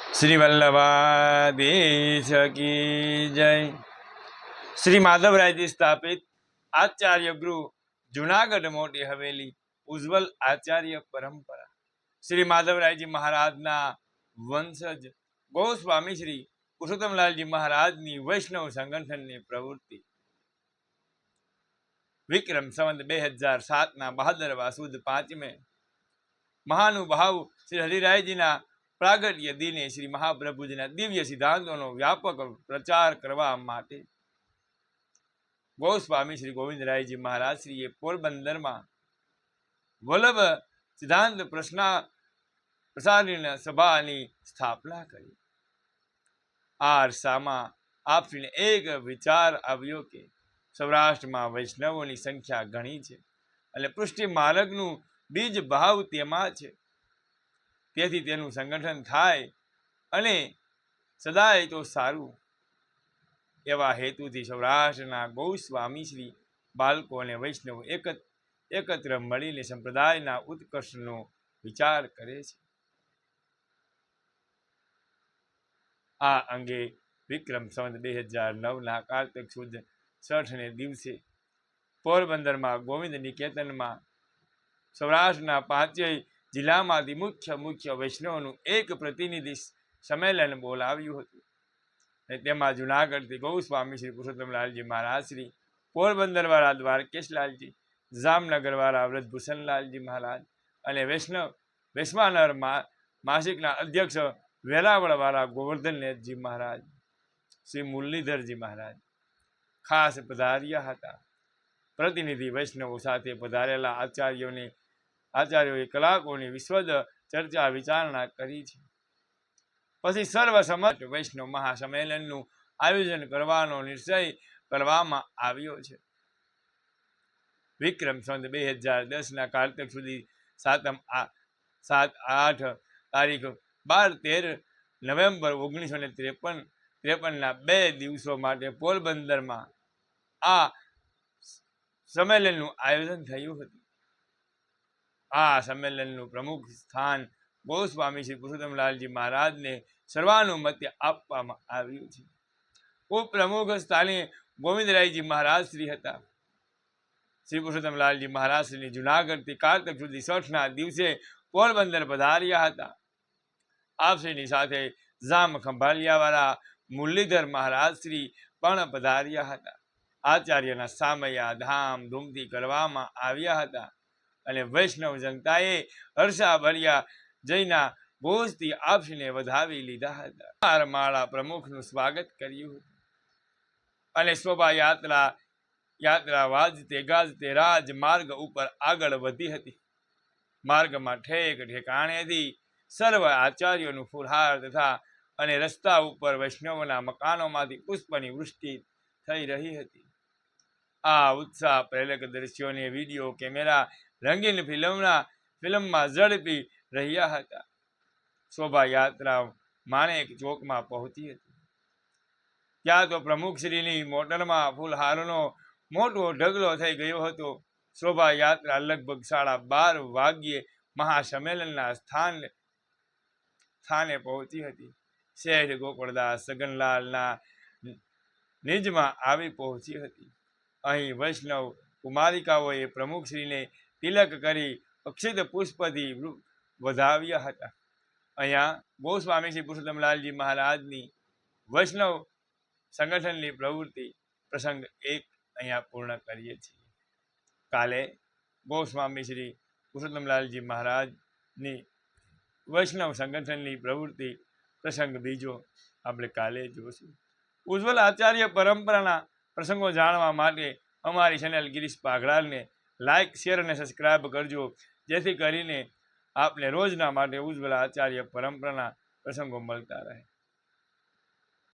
श्री वल्लभादेश की जय। श्री माधवराय जी स्थापित आचार्य गृह जूनागढ़ मोटी हवेली उज्जवल आचार्य परंपरा श्री माधवराय जी महाराज ना वंशज गोस्वामी श्री पुरुषोत्तमलाल जी महाराज नी वैष्णव संगठन ની પ્રવૃત્તિ વિક્રમ સંવત 2007 ના ભાદરવા સુદ 5મે મહાનુભાવ શ્રી હરિરાયજીના પ્રાગટ્ય દિને શ્રી મહાપ્રભુજીના દિવ્ય સિદ્ધાંતોનો વ્યાપક પ્રચાર કરવા માટે ગોસ્વામી શ્રી ગોવિંદરાયજી મહારાજ શ્રીએ પોરબંદરમાં વલ્લભ સિદ્ધાંત પ્રસારીને સભાની સ્થાપના કરી। આ અરસામાં આપને એક વિચાર આવ્યો કે સૌરાષ્ટ્રમાં વૈષ્ણવોની સંખ્યા ઘણી છે અને પુષ્ટિ માર્ગનું બીજ ભાવ તેમાં છે, તેથી તેનું સંગઠન થાય અને સદાય તો સારું। એવા હેતુથી સૌરાષ્ટ્રના ગોસ્વામી શ્રી બાળકો અને વૈષ્ણવ એકત્ર મળીને સંપ્રદાયના ઉત્કર્ષનો વિચાર કરે છે। આ અંગે વિક્રમ સંવત 2009ના કાર્તિક સુદ 6ને દિવસે પોરબંદરમાં ગોવિંદ નિકેતનમાં સૌરાષ્ટ્રના 5 જિલ્લામાંથી મુખ્ય વૈષ્ણવનું એક પ્રતિનિધિ સંમેલન બોલાવ્યું હતું અને તેમાં જૂનાગઢથી ગોસ્વામી શ્રી પુરુષોત્તમલાલજી મહારાજ શ્રી, પોરબંદરવાળા દ્વારકેશલાલજી, જામનગરવાળા વ્રજભૂષણલાલજી મહારાજ અને વૈશ્વાનર માસિકના અધ્યક્ષ વેરાવળવાળા ગોવર્ધનનાથજી મહારાજ, શ્રી મુરલીધરજી મહારાજ ખાસ પધાર્યા હતા। પ્રતિનિધિ વૈષ્ણવો સાથે પધારેલા આચાર્યોએ કલાકોની વિસ્તૃત ચર્ચા વિચારણા કરી છે। પછી સર્વસંમત વૈષ્ણવ મહાસંમેલનનું આયોજન કરવાનો નિશ્ચય કરવામાં આવ્યો છે। વિક્રમ સંવત 2010ના કાર્તિક સુધી 7-8 તારીખ 12-13 નવેમ્બર 1953ના 2 દિવસો માટે પોરબંદરમાં આ સંમેલનનું આયોજન થયું હતું। આ સંમેલનનું પ્રમુખ સ્થાન ગોસ્વામી શ્રી પુરુષોત્તમલાલજી મહારાજને સર્વાનુમતે આપવામાં આવ્યું છે। ઉપપ્રમુખ સ્થાને ગોવિંદરાયજી મહારાજ શ્રી હતા। શ્રી પુરુષોત્તમલાલજી મહારાજ શ્રીની જૂનાગઢથી કાર્તિક સુધી 6ના દિવસે પોરબંદર પધાર્યા હતા। આપશ્રીની સાથે જામ ખંભાલિયાવાળા મુરલીધર મહારાજ શ્રી પણ પધાર્યા હતા। આચાર્યના સામૈયા ધામધૂમથી કરવામાં આવ્યા હતા અને વૈષ્ણવ જનતાએ હર્ષાભર્યા જયના ઘોષથી આપશ્રીને વધાવી લીધા હતા। માળા પ્રમુખનું સ્વાગત કર્યું હતું અને શોભાયાત્રા વાજતે ગાજતે રાજમાર્ગ ઉપર આગળ વધી હતી। માર્ગમાં ઠેક ઠેકાણેથી સર્વ આચાર્યોનું ફુલહાર તથા અને રસ્તા ઉપર વૈષ્ણવના મકાનોમાંથી પુષ્પની વૃષ્ટિ થઈ રહી હતી। આ ઉત્સાહ પ્રેરક દ્રશ્યોને વિડીયો કેમેરા રંગીન ફિલ્મમાં ઝડપી રહ્યા હતા। શોભાયાત્રા માણેક ચોકમાં પહોંચી હતી। ત્યાં તો પ્રમુખશ્રીની મોટરમાં ફૂલહારનો મોટો ઢગલો થઈ ગયો હતો। શોભાયાત્રા લગભગ 12:30 વાગ્યે મહાસંમેલનના સ્થાને પહોંચી હતી। શેઠ ગોકળદાસ સગનલાલના નિજમાં આવી પહોંચી હતી। અહીં વૈષ્ણવ કુમારિકાઓએ પ્રમુખશ્રીને તિલક કરી અક્ષિત પુષ્પથી વધાવ્યા હતા। અહીંયા ગોસ્વામી શ્રી પુરુષોત્તમલાલજી મહારાજની વૈષ્ણવ સંગઠનની પ્રવૃત્તિ પ્રસંગ 1 અહીંયા પૂર્ણ કરીએ છીએ। કાલે ગોસ્વામી શ્રી પુરુષોત્તમલાલજી મહારાજની વૈષ્ણવ સંગઠનની પ્રવૃત્તિ પ્રસંગ 2 આપણે કાલે જોશું। ઉજ્જવલ આચાર્ય પરંપરાના પ્રસંગો જાણવા માટે અમારી ચેનલ ગિરીશ પાઘડાલને લાઇક, શેર અને સબસ્ક્રાઈબ કરજો, જેથી કરીને આપને રોજના માટે ઉજ્જવલ આચાર્ય પરંપરાના પ્રસંગો મળતા રહે।